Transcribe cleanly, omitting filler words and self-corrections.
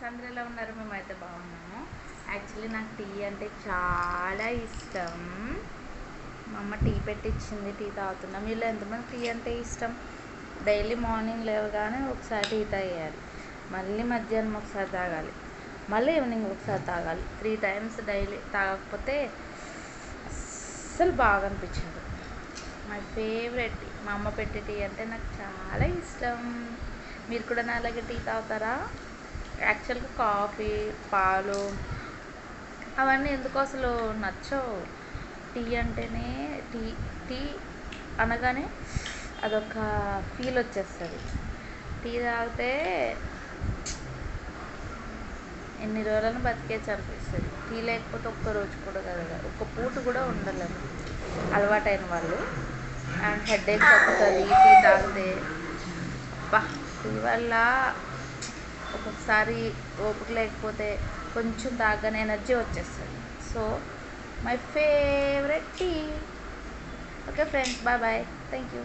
అందరూ ఎలా ఉన్నారు? మేమైతే బాగున్నాము. యాక్చువల్లీ నాకు టీ అంటే చాలా ఇష్టం. మా అమ్మ టీ పెట్టించింది, టీ తాగుతున్నా. మీలో ఎంతమంది టీ అంటే ఇష్టం? డైలీ మార్నింగ్ లేవగానే ఒకసారి టీ తాగేయాలి, మళ్ళీ మధ్యాహ్నం ఒకసారి తాగాలి, మళ్ళీ ఈవినింగ్ ఒకసారి తాగాలి. 3 times డైలీ తాగకపోతే అస్సలు బాగా అనిపించదు. My favourite tea. మా అమ్మ పెట్టే టీ అంటే నాకు చాలా ఇష్టం. మీరు కూడా నాలాగే టీ తాగుతారా? యాక్చువల్గా కాఫీ, పాలు అవన్నీ ఎందుకు అసలు నచ్చవు. టీ అంటేనే టీ టీ అనగానే అదొక ఫీల్ వచ్చేస్తుంది. టీ తాగితే ఎన్ని రోజులను బతికేసి అనిపిస్తుంది. టీ లేకపోతే ఒక్క రోజు కూడా కదా, ఒక్క పూట కూడా ఉండలేము అలవాటైన వాళ్ళు. అండ్ హెడేక్ తగ్గుతుంది టీ తాగితే. టీ వల్ల ఒక్కొక్కసారి ఓపిక లేకపోతే కొంచెం తాగగానే ఎనర్జీ వచ్చేస్తుంది. So my favourite tea. Okay friends, bye bye, thank you.